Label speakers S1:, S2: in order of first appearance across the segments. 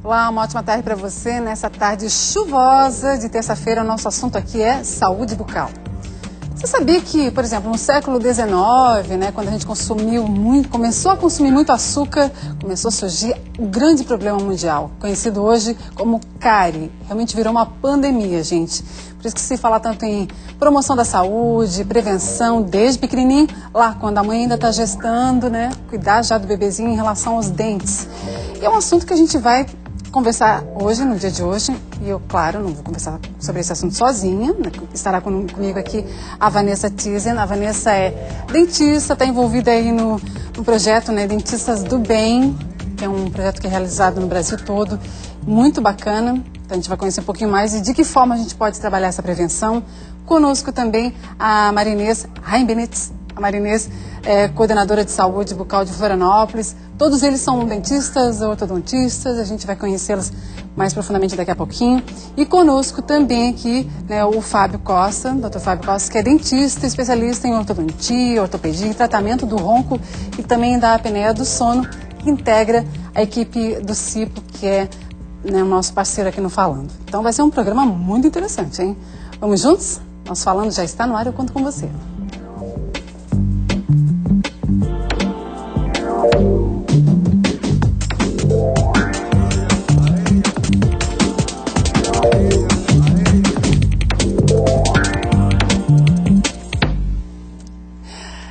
S1: Olá, uma ótima tarde para você. Nessa tarde chuvosa de terça-feira, o nosso assunto aqui é saúde bucal. Você sabia que, por exemplo, no século XIX, né, quando a gente começou a consumir muito açúcar, começou a surgir um grande problema mundial, conhecido hoje como cárie. Realmente virou uma pandemia, gente. Por isso que se fala tanto em promoção da saúde, prevenção, desde pequenininho, lá quando a mãe ainda está gestando, né, cuidar já do bebezinho em relação aos dentes. E é um assunto que a gente vai conversar hoje, no dia de hoje, e eu, claro, não vou conversar sobre esse assunto sozinha, né? Estará comigo aqui a Vanessa Tizen. A Vanessa é dentista, está envolvida aí no projeto, né, Dentistas do Bem, que é um projeto que é realizado no Brasil todo, muito bacana. Então a gente vai conhecer um pouquinho mais e de que forma a gente pode trabalhar essa prevenção. Conosco também a Marinês Raimbenitz. A Marinês é coordenadora de saúde bucal de Florianópolis. Todos eles são dentistas, ortodontistas, a gente vai conhecê-los mais profundamente daqui a pouquinho. E conosco também aqui, né, o Fábio Costa, Dr. Fábio Costa, que é dentista, especialista em ortodontia, ortopedia e tratamento do ronco e também da apneia do sono, que integra a equipe do CIPO, que é, né, o nosso parceiro aqui no Falando. Então vai ser um programa muito interessante, hein? Vamos juntos? Nosso Falando já está no ar, eu conto com você.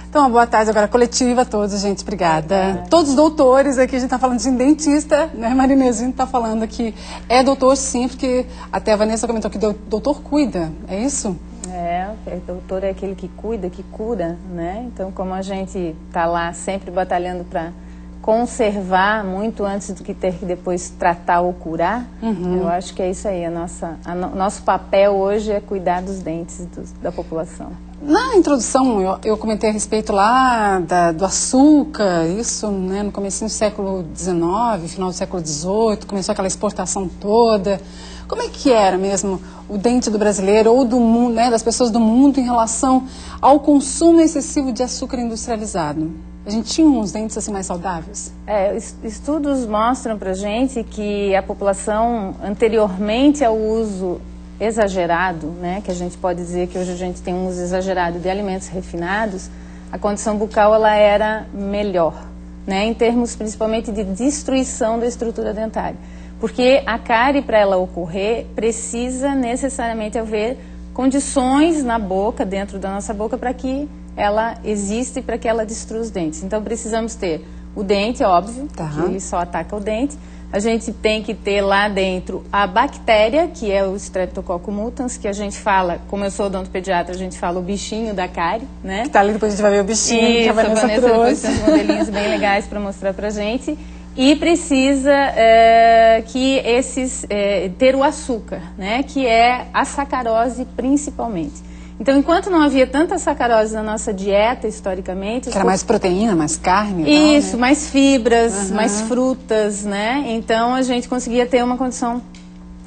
S1: Então, uma boa tarde agora coletiva a todos, gente, obrigada. Todos os doutores aqui, a gente está falando de dentista, né, Marinês? A gente está falando que é doutor sim, porque até a Vanessa comentou que doutor cuida, é isso?
S2: Doutor é aquele que cuida, que cura, né? Então, como a gente está lá sempre batalhando para conservar muito antes do que ter que depois tratar ou curar, eu acho que é isso aí. Nosso papel hoje é cuidar dos dentes da população.
S1: Na introdução, eu comentei a respeito lá do açúcar, isso, né, no comecinho do século XIX, final do século XVIII, começou aquela exportação toda. Como é que era mesmo o dente do brasileiro ou do mundo, né, das pessoas do mundo em relação ao consumo excessivo de açúcar industrializado? A gente tinha uns dentes assim mais saudáveis?
S2: Estudos mostram pra gente que a população anteriormente ao uso exagerado, né, que a gente pode dizer que hoje a gente tem um uso exagerado de alimentos refinados, a condição bucal ela era melhor, né, em termos principalmente de destruição da estrutura dentária. Porque a cárie, para ela ocorrer, precisa necessariamente haver condições na boca, dentro da nossa boca, para que ela exista e para que ela destrua os dentes. Então precisamos ter o dente, óbvio, que ele só ataca o dente. A gente tem que ter lá dentro a bactéria, que é o Streptococcus mutans, que a gente fala, como eu sou odontopediatra, a gente fala o bichinho da cárie, né?
S1: Que tá ali, depois a gente vai ver o bichinho.
S2: Isso,
S1: que a Vanessa
S2: depois tem uns modelinhos bem legais para mostrar pra gente. E precisa ter o açúcar, né? Que é a sacarose principalmente. Então, enquanto não havia tanta sacarose na nossa dieta, historicamente...
S1: Que era mais proteína, mais carne e tal,
S2: isso, né? Mais fibras, mais frutas, né? Então, a gente conseguia ter uma condição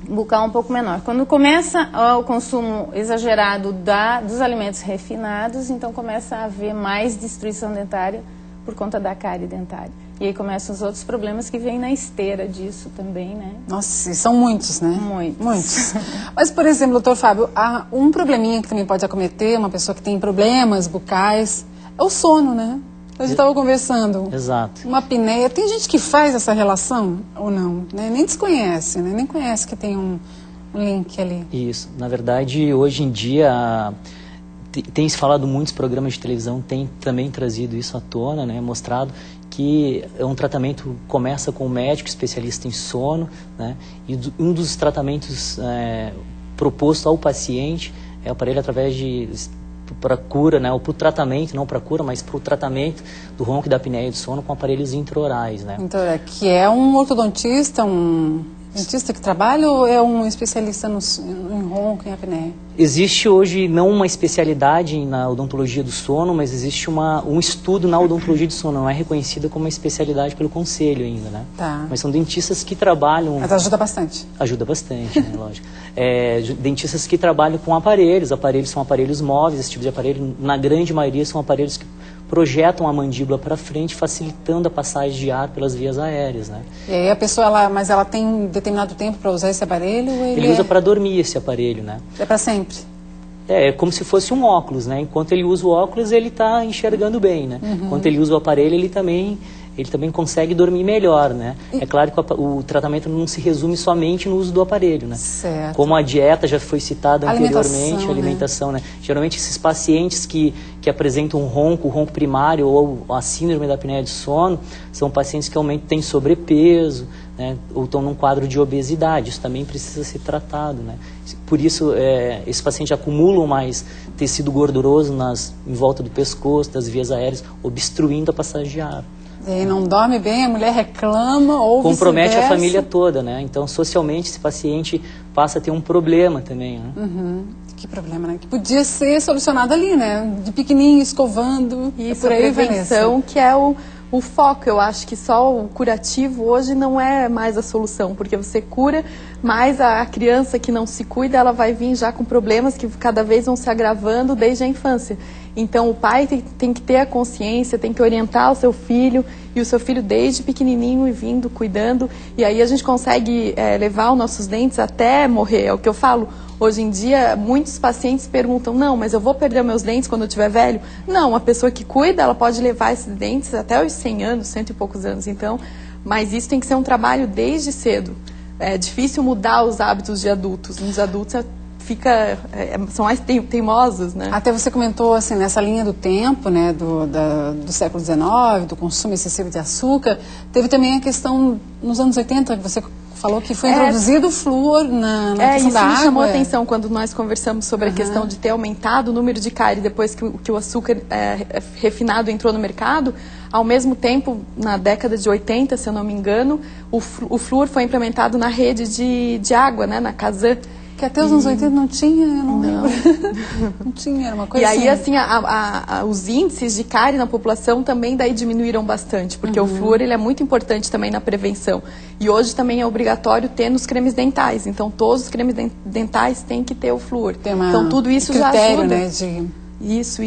S2: bucal um pouco menor. Quando começa o consumo exagerado dos alimentos refinados, então começa a haver mais destruição dentária por conta da cárie dentária. E aí começam os outros problemas que vêm na esteira disso também, né?
S1: Nossa, são muitos, né?
S2: Muitos.
S1: Mas, por exemplo, doutor Fábio, há um probleminha que também pode acometer uma pessoa que tem problemas bucais, é o sono, né? A gente estava conversando.
S3: Exato.
S1: Uma apneia. Tem gente que faz essa relação ou não? Né? Nem desconhece, né? Nem conhece que tem um link ali.
S3: Isso. Na verdade, hoje em dia... Tem se falado, muitos programas de televisão têm também trazido isso à tona, né, mostrado que um tratamento começa com um médico especialista em sono, né, e um dos tratamentos proposto ao paciente é o aparelho através para cura, né, ou para o tratamento, não para cura, mas para o tratamento do ronco e da apneia do sono com aparelhos intraorais, né.
S1: Então, que é um ortodontista, um dentista que trabalha ou é um especialista em ronco e apneia?
S3: Existe hoje não uma especialidade na odontologia do sono, mas existe um estudo na odontologia do sono. Não é reconhecida como uma especialidade pelo conselho ainda, né?
S1: Tá.
S3: Mas são dentistas que trabalham...
S1: Mas ajuda bastante.
S3: Ajuda bastante, né? Lógico. Dentistas que trabalham com aparelhos. Aparelhos são aparelhos móveis, esse tipo de aparelho, na grande maioria, são aparelhos que projetam a mandíbula para frente, facilitando a passagem de ar pelas vias aéreas, né?
S1: E aí a pessoa, mas ela tem determinado tempo para usar esse aparelho? Ou
S3: ele usa para dormir esse aparelho, né?
S1: É para sempre?
S3: É como se fosse um óculos, né? Enquanto ele usa o óculos, ele está enxergando bem, né? Enquanto ele usa o aparelho, ele também consegue dormir melhor, né? É claro que o tratamento não se resume somente no uso do aparelho, né?
S1: Certo.
S3: Como a dieta já foi citada anteriormente, a alimentação,
S1: né?
S3: Geralmente esses pacientes que apresentam o ronco primário ou a síndrome da apneia de sono, são pacientes que têm sobrepeso, né? Ou estão num quadro de obesidade. Isso também precisa ser tratado, né? Por isso, esses pacientes acumulam mais tecido gorduroso em volta do pescoço, das vias aéreas, obstruindo a passagem de ar.
S1: E aí não dorme bem, a mulher reclama ou
S3: compromete a família toda, né? Então, socialmente, esse paciente passa a ter um problema também, né?
S1: Que problema, né? Que podia ser solucionado ali, né? De pequenininho, escovando.
S4: Isso,
S1: por aí,
S4: a prevenção,
S1: Vanessa.
S4: que é o foco. Eu acho que só o curativo hoje não é mais a solução, porque você cura, mas a criança que não se cuida, ela vai vir já com problemas que cada vez vão se agravando desde a infância. Então o pai tem que ter a consciência, tem que orientar o seu filho, e o seu filho desde pequenininho e vindo, cuidando, e aí a gente consegue levar os nossos dentes até morrer. É o que eu falo, hoje em dia muitos pacientes perguntam, não, mas eu vou perder meus dentes quando eu estiver velho? Não, a pessoa que cuida, ela pode levar esses dentes até os 100 anos, 100 e poucos anos, então, mas isso tem que ser um trabalho desde cedo. É difícil mudar os hábitos de adultos, os adultos são mais teimosos, né?
S1: Até você comentou, assim, nessa linha do tempo, né, do século XIX, do consumo excessivo de açúcar, teve também a questão, nos anos 80, que você falou que foi introduzido o flúor na questão da água.
S4: Isso me chamou a atenção quando nós conversamos sobre a questão de ter aumentado o número de cárie depois que o açúcar refinado entrou no mercado. Ao mesmo tempo, na década de 80, se eu não me engano, o flúor foi implementado na rede de água, né, na Casan.
S1: Que até os anos 80 não tinha, eu não lembro. Não tinha, era uma coisa
S4: assim. E aí, assim, os índices de cárie na população também daí diminuíram bastante, porque o flúor ele é muito importante também na prevenção. E hoje também é obrigatório ter nos cremes dentais. Então, todos os cremes dentais têm que ter o flúor. Então, tudo isso já ajuda.
S1: Né,
S4: Isso.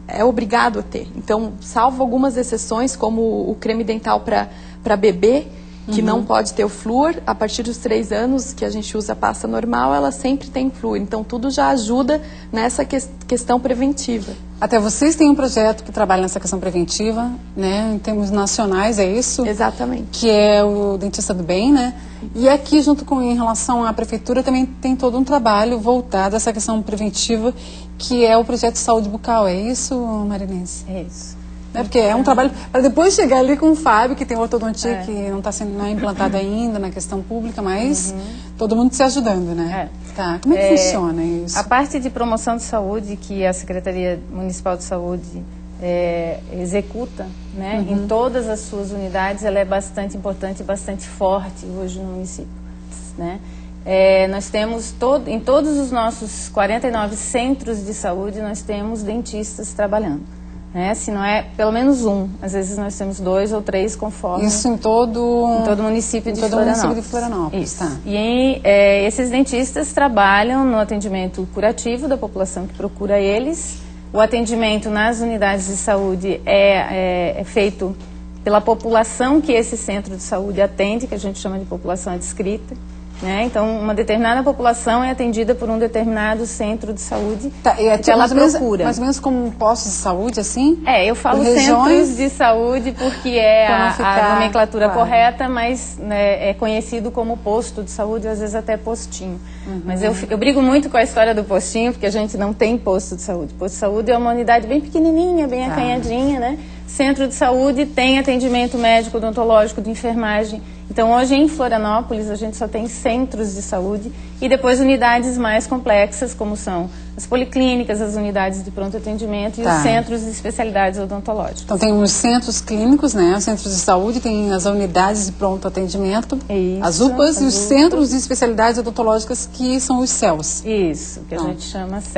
S4: É obrigado a ter. Então, salvo algumas exceções, como o creme dental para bebê, que não pode ter o flúor, a partir dos 3 anos que a gente usa a pasta normal, ela sempre tem flúor. Então, tudo já ajuda nessa questão preventiva.
S1: Até vocês têm um projeto que trabalha nessa questão preventiva, né, em termos nacionais, é isso?
S4: Exatamente.
S1: Que é o Dentista do Bem, né? E aqui, em relação à prefeitura, também tem todo um trabalho voltado a essa questão preventiva, que é o projeto de saúde bucal. É isso, Marinense?
S2: É isso.
S1: Porque é um trabalho para depois chegar ali com o Fábio, que tem ortodontia que não é implantado ainda na questão pública, mas todo mundo se ajudando, né? Tá. Como é que funciona isso?
S2: A parte de promoção de saúde que a Secretaria Municipal de Saúde executa, né, em todas as suas unidades, ela é bastante importante e bastante forte hoje no município, né? Nós temos em todos os nossos 49 centros de saúde, nós temos dentistas trabalhando. Se não é pelo menos um, às vezes nós temos 2 ou 3 conforme.
S1: Isso em todo
S2: o município de
S1: Florianópolis.
S2: Isso.
S1: Tá.
S2: E esses dentistas trabalham no atendimento curativo da população que procura eles. O atendimento nas unidades de saúde é feito pela população que esse centro de saúde atende, que a gente chama de população adscrita. Então, uma determinada população é atendida por um determinado centro de saúde que ela procura.
S1: Mais ou menos como postos de saúde, assim?
S2: Eu falo centros de saúde porque é a nomenclatura correta, mas é conhecido como posto de saúde, às vezes até postinho. Mas eu brigo muito com a história do postinho, porque a gente não tem posto de saúde. Posto de saúde é uma unidade bem pequenininha, bem acanhadinha, né? Centro de saúde tem atendimento médico, odontológico, de enfermagem. Então, hoje em Florianópolis, a gente só tem centros de saúde e depois unidades mais complexas, como são as policlínicas, as unidades de pronto atendimento e os centros de especialidades odontológicas.
S1: Então, tem os centros clínicos, né? Os centros de saúde, tem as unidades de pronto atendimento, as UPAs e os centros de especialidades odontológicas, que são os CELs.
S2: Isso, que a gente chama CEL.